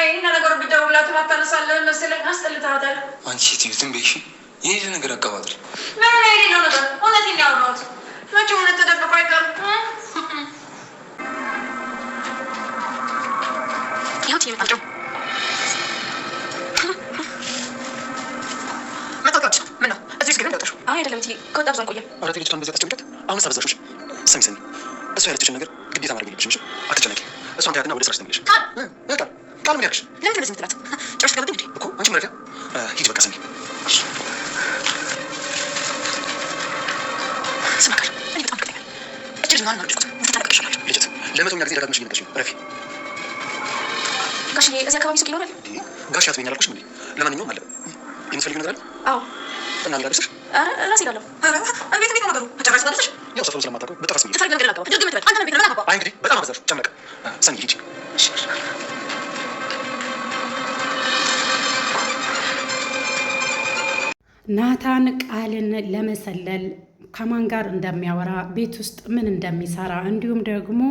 ይሄን ነገር ቢደውላት ማታነሳለህ መሰለኝ። አስጠልታታል። አንቺ ሴትዮ ዝም በይሽ። ይሄ ነገር አቀባጥሪ ምን ነው ይሄ ነው ነገር እውነቴን ነው ያወራሁት። መቼ እውነት ተደብቆ አይቀርም። ያውት ይመጣው መጣጣች ምን ነው እዚህ ግን እንደወጣሽ? አይ አይደለም እትዬ ከወጣ ብዙ አልቆየም። አራት ልጅቷን እንደዚህ አታስጨምቂያት። አሁን ሳበዛሽሽ። ሰሚ እሷ ያለችሽን ነገር ግዴታ ማድረግ የለብሽም። አትጨነቂ። እሷን ታያትና ወደ ስራሽ ተመለሽ። ቃል ምን ያልክሽ? ለምን እንደዚህ ምትላት? ጭራሽ ተገበኝ እንዴ? እኮ አንቺ መረጃ ሂጅ በቃ ሰሚ። ስማከር እኔ በጣም ከጠኛ እጅግ ነው አልኩት። ተጠናቀቅሻለሁ ልጅት ለመቶኛ ጊዜ ደጋግመሽ እየመጣሽ ረፊ ጋሽዬ እዚህ አካባቢ ሱቅ ይኖራል? ጋሽ አትበይኝ አላልኩሽም እንዴ? ለማንኛውም አለ የምትፈልጊው ነገር አለ? አዎ እና ልጋብዝሽ? ራሴ እላለሁ። ቤት ቤት ነው ነገሩ። ተጨራሽ ስለሆነሽ ያው ሰፈሩ ስለማታውቀው በጠፋስ ነው። ትፈልጊው ነገር ላጋባ ድርግ ምትበል አንተ ቤት ነው ለማጋባ። አይ እንግዲህ በጣም አበዛሽ። ጨመቀ ሰኒ ሂጂ። ናታን ቃልን ለመሰለል ከማን ጋር እንደሚያወራ ቤት ውስጥ ምን እንደሚሰራ እንዲሁም ደግሞ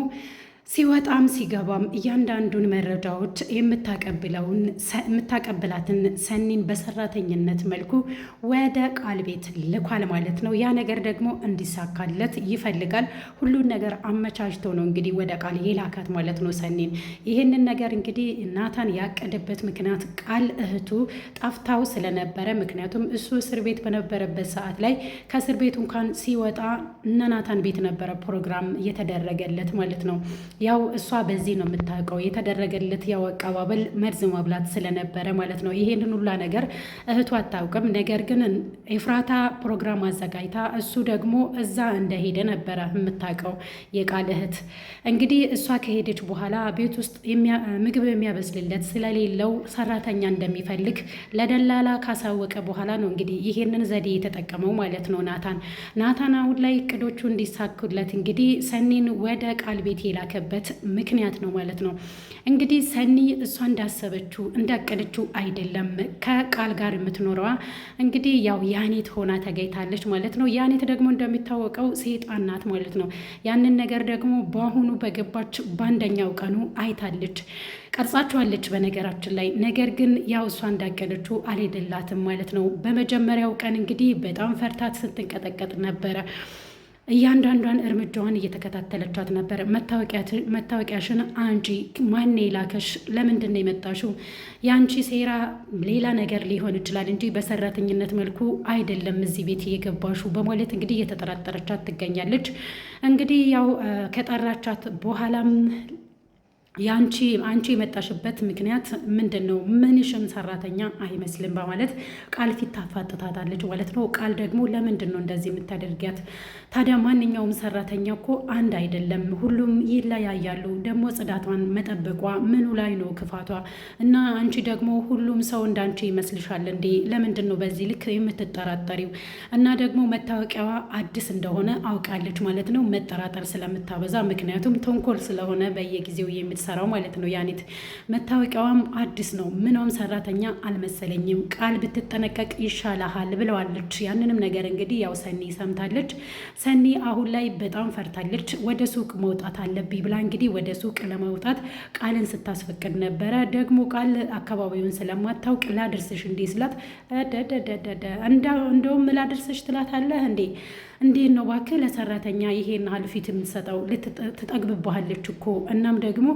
ሲወጣም ሲገባም እያንዳንዱን መረጃዎች የምታቀብላትን ሰኒን በሰራተኝነት መልኩ ወደ ቃል ቤት ልኳል ማለት ነው። ያ ነገር ደግሞ እንዲሳካለት ይፈልጋል። ሁሉን ነገር አመቻችቶ ነው እንግዲህ ወደ ቃል የላካት ማለት ነው ሰኒን። ይህንን ነገር እንግዲህ ናታን ያቀደበት ምክንያት ቃል እህቱ ጠፍታው ስለነበረ፣ ምክንያቱም እሱ እስር ቤት በነበረበት ሰዓት ላይ ከእስር ቤቱ እንኳን ሲወጣ እነ ናታን ቤት ነበረ ፕሮግራም እየተደረገለት ማለት ነው። ያው እሷ በዚህ ነው የምታውቀው የተደረገለት ያው አቀባበል መርዝ ማብላት ስለነበረ ማለት ነው። ይሄንን ሁላ ነገር እህቱ አታውቅም። ነገር ግን ኤፍራታ ፕሮግራም አዘጋጅታ እሱ ደግሞ እዛ እንደሄደ ነበረ የምታውቀው የቃል እህት። እንግዲህ እሷ ከሄደች በኋላ ቤት ውስጥ ምግብ የሚያበስልለት ስለሌለው ሰራተኛ እንደሚፈልግ ለደላላ ካሳወቀ በኋላ ነው እንግዲህ ይሄንን ዘዴ የተጠቀመው ማለት ነው ናታን አሁን ላይ እቅዶቹ እንዲሳኩለት እንግዲህ ሰኒን ወደ ቃል ቤት የላከበት ምክንያት ነው ማለት ነው። እንግዲህ ሰኒ እሷ እንዳሰበችው እንዳቀደችው አይደለም ከቃል ጋር የምትኖረዋ እንግዲህ ያው ያኔት ሆና ተገኝታለች ማለት ነው። ያኔት ደግሞ እንደሚታወቀው ሴጣን ናት ማለት ነው። ያንን ነገር ደግሞ በአሁኑ በገባች በአንደኛው ቀኑ አይታለች፣ ቀርጻችኋለች በነገራችን ላይ። ነገር ግን ያው እሷ እንዳቀደችው አልሄደላትም ማለት ነው። በመጀመሪያው ቀን እንግዲህ በጣም ፈርታት ስትንቀጠቀጥ ነበረ። እያንዳንዷን እርምጃዋን እየተከታተለቻት ነበር። መታወቂያሽን አንቺ ማን የላከሽ? ለምንድን ነው የመጣሽው? የአንቺ ሴራ ሌላ ነገር ሊሆን ይችላል እንጂ በሰራተኝነት መልኩ አይደለም እዚህ ቤት እየገባሹ በማለት እንግዲህ እየተጠራጠረቻት ትገኛለች። እንግዲህ ያው ከጠራቻት በኋላም አንቺ የመጣሽበት ምክንያት ምንድን ነው? ምንሽም ሰራተኛ አይመስልም በማለት ቃል ፊት ታፋጥታታለች ማለት ነው። ቃል ደግሞ ለምንድን ነው እንደዚህ የምታደርጊያት? ታዲያ ማንኛውም ሰራተኛ እኮ አንድ አይደለም፣ ሁሉም ይለያያሉ። ደግሞ ጽዳቷን መጠበቋ ምኑ ላይ ነው ክፋቷ? እና አንቺ ደግሞ ሁሉም ሰው እንዳንቺ ይመስልሻል እንዴ? ለምንድን ነው በዚህ ልክ የምትጠራጠሪው? እና ደግሞ መታወቂያዋ አዲስ እንደሆነ አውቃለች ማለት ነው። መጠራጠር ስለምታበዛ ምክንያቱም ተንኮል ስለሆነ በየጊዜው ሰራው ማለት ነው። ያኔት መታወቂያዋም አዲስ ነው። ምንም ሰራተኛ አልመሰለኝም። ቃል ብትጠነቀቅ ይሻላል ብለዋለች። ያንንም ነገር እንግዲህ ያው ሰኒ ሰምታለች። ሰኒ አሁን ላይ በጣም ፈርታለች። ወደ ሱቅ መውጣት አለብኝ ብላ እንግዲህ ወደ ሱቅ ለመውጣት ቃልን ስታስፈቅድ ነበረ። ደግሞ ቃል አካባቢውን ስለማታውቅ ላድርስሽ እንዴ ስላት እንደውም ላድርስሽ ትላታለህ እንዴ? እንዴት ነው እባክህ ለሰራተኛ ይሄን ያህል ፊት የምትሰጠው? ትጠግብባሃለች እኮ እናም ደግሞ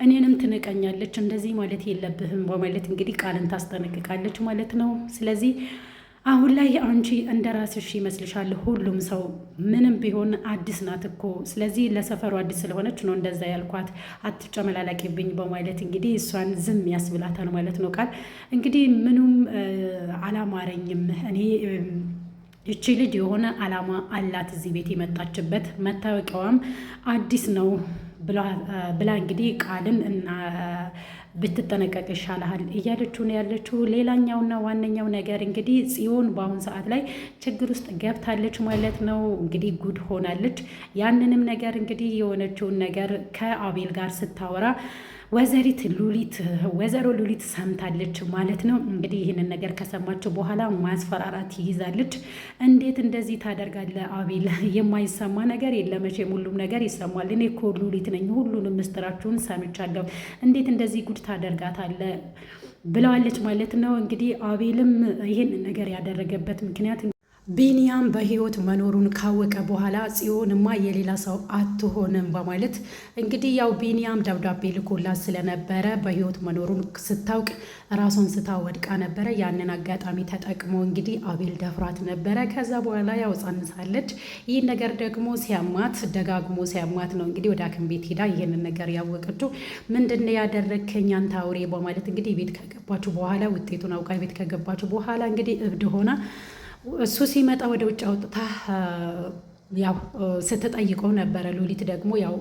እኔንም ትንቀኛለች። እንደዚህ ማለት የለብህም በማለት እንግዲህ ቃልን ታስጠነቅቃለች ማለት ነው። ስለዚህ አሁን ላይ አንቺ እንደ ራስሽ ይመስልሻል? ሁሉም ሰው ምንም ቢሆን አዲስ ናት እኮ። ስለዚህ ለሰፈሩ አዲስ ስለሆነች ነው እንደዛ ያልኳት፣ አትጨመላለቂብኝ በማለት እንግዲህ እሷን ዝም ያስብላታል ማለት ነው። ቃል እንግዲህ ምኑም አላማረኝም እኔ ይቺ ልጅ የሆነ አላማ አላት እዚህ ቤት የመጣችበት፣ መታወቂያዋም አዲስ ነው ብላ እንግዲህ ቃልን እና ብትጠነቀቅ ይሻልሃል እያለችው ነው ያለችው። ሌላኛውና ዋነኛው ነገር እንግዲህ ጽዮን በአሁን ሰዓት ላይ ችግር ውስጥ ገብታለች ማለት ነው። እንግዲህ ጉድ ሆናለች። ያንንም ነገር እንግዲህ የሆነችውን ነገር ከአቤል ጋር ስታወራ ወይዘሮ ሉሊት ሰምታለች ማለት ነው። እንግዲህ ይህንን ነገር ከሰማችው በኋላ ማስፈራራት ይይዛለች። እንዴት እንደዚህ ታደርጋለህ አቤል? የማይሰማ ነገር የለም መቼም ሁሉም ነገር ይሰማል። እኔ እኮ ሉሊት ነኝ፣ ሁሉንም ምስጢራችሁን ሰምቻለሁ። እንዴት እንደዚህ ጉድ ታደርጋታለህ ብለዋለች ማለት ነው። እንግዲህ አቤልም ይህን ነገር ያደረገበት ምክንያት ቢኒያም በህይወት መኖሩን ካወቀ በኋላ ጽዮንማ የሌላ ሰው አትሆንም በማለት እንግዲህ ያው ቢኒያም ደብዳቤ ልኮላት ስለነበረ በህይወት መኖሩን ስታውቅ ራሷን ስታ ወድቃ ነበረ። ያንን አጋጣሚ ተጠቅሞ እንግዲህ አቤል ደፍራት ነበረ። ከዛ በኋላ ያው ጸንሳለች። ይህን ነገር ደግሞ ደጋግሞ ሲያማት ነው እንግዲህ ወደ ሐኪም ቤት ሄዳ ይህንን ነገር ያወቀችው። ምንድነው ያደረግከኝ አንተ አውሬ በማለት እንግዲህ ቤት ከገባችሁ በኋላ ውጤቱን አውቃ ቤት ከገባችሁ በኋላ እንግዲህ እብድ ሆና እሱ ሲመጣ ወደ ውጭ አውጥታ ያው ስትጠይቀው ነበረ። ሉሊት ደግሞ ያው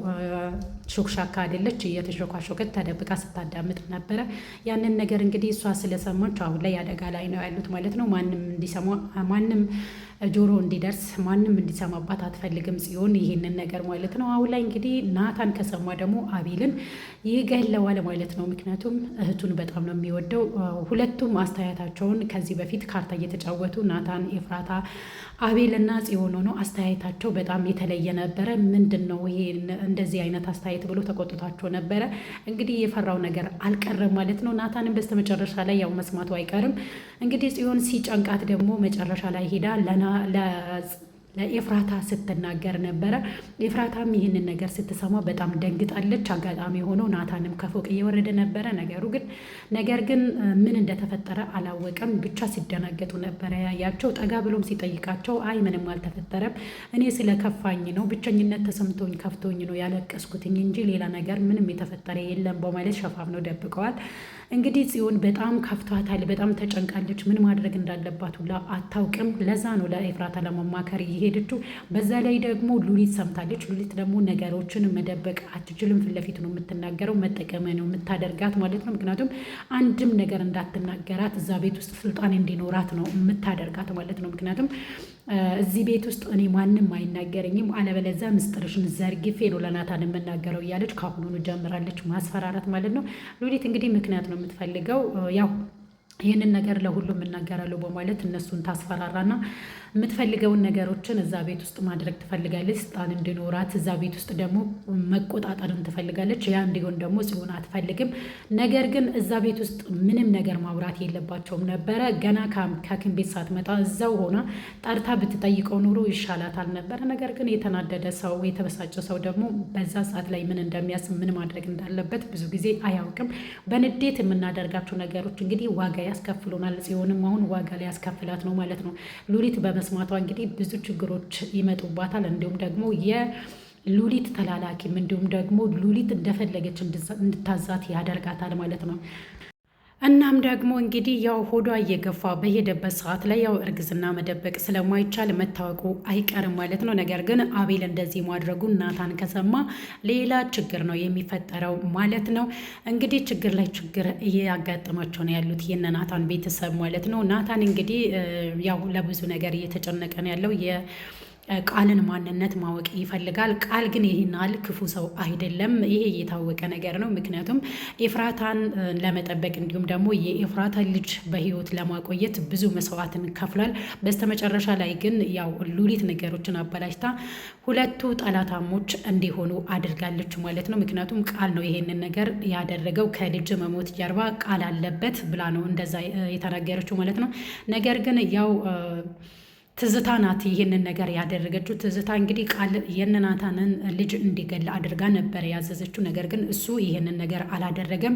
ሾክሻካ አይደለች፣ እየተሾካሾከች ተደብቃ ስታዳምጥ ነበረ። ያንን ነገር እንግዲህ እሷ ስለሰማች አሁን ላይ አደጋ ላይ ነው ያሉት ማለት ነው። ማንም ጆሮ እንዲደርስ ማንም እንዲሰማባት አትፈልግም ጽዮን ይሄንን ነገር ማለት ነው። አሁን ላይ እንግዲህ ናታን ከሰማ ደግሞ አቤልን ይገለዋል ማለት ነው። ምክንያቱም እህቱን በጣም ነው የሚወደው። ሁለቱም አስተያየታቸውን ከዚህ በፊት ካርታ እየተጫወቱ ናታን፣ ኤፍራታ፣ አቤል እና ጽዮን ሆኖ አስተያየታቸው በጣም የተለየ ነበረ። ምንድን ነው ይሄ እንደዚህ አይነት አስተያየት ብሎ ተቆጥቷቸው ነበረ። እንግዲህ የፈራው ነገር አልቀረም ማለት ነው። ናታንን በስተመጨረሻ ላይ ያው መስማቱ አይቀርም። እንግዲህ ጽዮን ሲጨንቃት ደግሞ መጨረሻ ላይ ሄዳ ለኤፍራታ ስትናገር ነበረ። ኤፍራታም ይህንን ነገር ስትሰማ በጣም ደንግጣለች። አጋጣሚ ሆኖ ናታንም ከፎቅ እየወረደ ነበረ። ነገር ግን ምን እንደተፈጠረ አላወቀም። ብቻ ሲደናገጡ ነበረ ያያቸው። ጠጋ ብሎም ሲጠይቃቸው አይ ምንም አልተፈጠረም፣ እኔ ስለከፋኝ ነው፣ ብቸኝነት ተሰምቶኝ ከፍቶኝ ነው ያለቀስኩትኝ እንጂ ሌላ ነገር ምንም የተፈጠረ የለም በማለት ሸፋፍነው ደብቀዋል። እንግዲህ ጽዮን በጣም ከፍቷታል፣ በጣም ተጨንቃለች። ምን ማድረግ እንዳለባት ሁላ አታውቅም። ለዛ ነው ለኤፍራታ ለመማከር እየሄደችው። በዛ ላይ ደግሞ ሉሊት ሰምታለች። ሉሊት ደግሞ ነገሮችን መደበቅ አትችልም። ፊት ለፊት ነው የምትናገረው። መጠቀሚያ ነው የምታደርጋት ማለት ነው። ምክንያቱም አንድም ነገር እንዳትናገራት እዛ ቤት ውስጥ ስልጣን እንዲኖራት ነው የምታደርጋት ማለት ነው። ምክንያቱም እዚህ ቤት ውስጥ እኔ ማንም አይናገረኝም፣ አለበለዚያ ምስጢርሽን ዘርግፌ ነው ለናታን የምናገረው እያለች ካሁኑኑ ጀምራለች ማስፈራራት ማለት ነው። ሉሊት እንግዲህ ምክንያት ነው የምትፈልገው። ያው ይህንን ነገር ለሁሉም እናገራለሁ በማለት እነሱን ታስፈራራና የምትፈልገውን ነገሮችን እዛ ቤት ውስጥ ማድረግ ትፈልጋለች። ስልጣን እንዲኖራት እዛ ቤት ውስጥ ደግሞ መቆጣጠርን ትፈልጋለች። ያ እንዲሆን ደግሞ ጽዮን አትፈልግም። ነገር ግን እዛ ቤት ውስጥ ምንም ነገር ማውራት የለባቸውም ነበረ። ገና ከሐኪም ቤት ሳትመጣ እዛው ሆና ጠርታ ብትጠይቀው ኑሮ ይሻላታል ነበረ። ነገር ግን የተናደደ ሰው የተበሳጨ ሰው ደግሞ በዛ ሰዓት ላይ ምን እንደሚያስብ ምን ማድረግ እንዳለበት ብዙ ጊዜ አያውቅም። በንዴት የምናደርጋቸው ነገሮች እንግዲህ ዋጋ ያስከፍሉናል። ጽዮንም አሁን ዋጋ ላይ ያስከፍላት ነው ማለት ነው። ሉሊት በመስማቷ እንግዲህ ብዙ ችግሮች ይመጡባታል። እንዲሁም ደግሞ የሉሊት ተላላኪም እንዲሁም ደግሞ ሉሊት እንደፈለገች እንድታዛት ያደርጋታል ማለት ነው። እናም ደግሞ እንግዲህ ያው ሆዷ እየገፋ በሄደበት ሰዓት ላይ ያው እርግዝና መደበቅ ስለማይቻል መታወቁ አይቀርም ማለት ነው። ነገር ግን አቤል እንደዚህ ማድረጉን ናታን ከሰማ ሌላ ችግር ነው የሚፈጠረው ማለት ነው። እንግዲህ ችግር ላይ ችግር እያጋጠማቸው ነው ያሉት የነ ናታን ቤተሰብ ማለት ነው። ናታን እንግዲህ ያው ለብዙ ነገር እየተጨነቀ ነው ያለው። ቃልን ማንነት ማወቅ ይፈልጋል። ቃል ግን ይህን ያህል ክፉ ሰው አይደለም። ይሄ የታወቀ ነገር ነው። ምክንያቱም ኤፍራታን ለመጠበቅ እንዲሁም ደግሞ የኤፍራታን ልጅ በሕይወት ለማቆየት ብዙ መስዋዕትን ከፍሏል። በስተመጨረሻ ላይ ግን ያው ሉሊት ነገሮችን አበላሽታ ሁለቱ ጠላታሞች እንዲሆኑ አድርጋለች ማለት ነው። ምክንያቱም ቃል ነው ይሄንን ነገር ያደረገው። ከልጅ መሞት ጀርባ ቃል አለበት ብላ ነው እንደዛ የተናገረችው ማለት ነው። ነገር ግን ያው ትዝታ ናት ይህንን ነገር ያደረገችው። ትዝታ እንግዲህ ቃል የናታንን ልጅ እንዲገል አድርጋ ነበር ያዘዘችው። ነገር ግን እሱ ይህንን ነገር አላደረገም።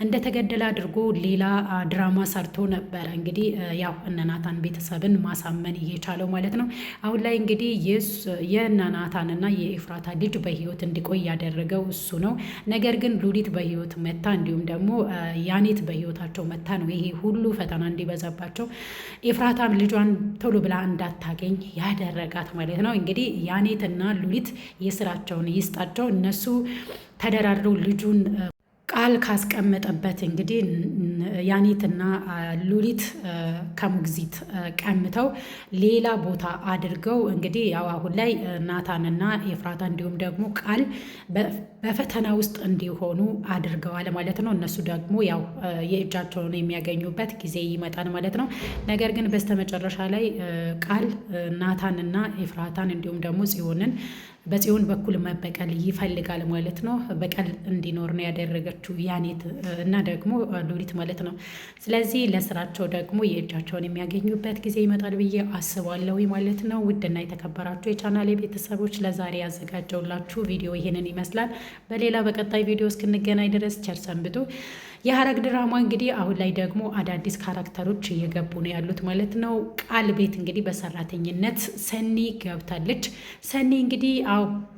እንደተገደለ አድርጎ ሌላ ድራማ ሰርቶ ነበረ እንግዲህ ያው ናታን ቤተሰብን ማሳመን እየቻለው ማለት ነው። አሁን ላይ እንግዲህ የናታንና የኤፍራታ ልጅ በህይወት እንዲቆይ ያደረገው እሱ ነው። ነገር ግን ሉሊት በህይወት መታ እንዲሁም ደግሞ ያኔት በህይወታቸው መታ ነው ይሄ ሁሉ ፈተና እንዲበዛባቸው ኤፍራታም ልጇን ቶሎ ብላ እንዳታገኝ ያደረጋት ማለት ነው። እንግዲህ ያኔትና ሉሊት የስራቸውን ይስጣቸው። እነሱ ተደራድረው ልጁን ቃል ካስቀመጠበት እንግዲህ ያኔትና ሉሊት ከሙግዚት ቀምተው ሌላ ቦታ አድርገው እንግዲህ ያው አሁን ላይ ናታንና ኤፍራታ እንዲሁም ደግሞ ቃል በፈተና ውስጥ እንዲሆኑ አድርገዋል ማለት ነው። እነሱ ደግሞ ያው የእጃቸውን የሚያገኙበት ጊዜ ይመጣል ማለት ነው። ነገር ግን በስተመጨረሻ ላይ ቃል ናታንና ኤፍራታን እንዲሁም ደግሞ ጽዮንን በጽዮን በኩል መበቀል ይፈልጋል ማለት ነው። በቀል እንዲኖር ነው ያደረገችው ያኔት እና ደግሞ ሉሊት ማለት ነው። ስለዚህ ለስራቸው ደግሞ የእጃቸውን የሚያገኙበት ጊዜ ይመጣል ብዬ አስባለሁ ማለት ነው። ውድና የተከበራችሁ የቻናሌ ቤተሰቦች ለዛሬ ያዘጋጀውላችሁ ቪዲዮ ይሄንን ይመስላል። በሌላ በቀጣይ ቪዲዮ እስክንገናኝ ድረስ ቸር ሰንብቱ። የሐረግ ድራማ እንግዲህ አሁን ላይ ደግሞ አዳዲስ ካራክተሮች እየገቡ ነው ያሉት ማለት ነው። ቃል ቤት እንግዲህ በሰራተኝነት ሰኒ ገብታለች። ሰኒ እንግዲህ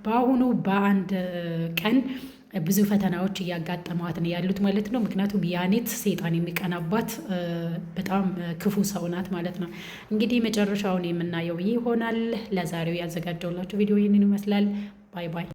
በአሁኑ በአንድ ቀን ብዙ ፈተናዎች እያጋጠሟት ነው ያሉት ማለት ነው። ምክንያቱም ያኔት ሴጣን የሚቀናባት በጣም ክፉ ሰው ናት ማለት ነው። እንግዲህ መጨረሻውን የምናየው ይሆናል። ለዛሬው ያዘጋጀውላችሁ ቪዲዮ ይህንን ይመስላል። ባይ ባይ።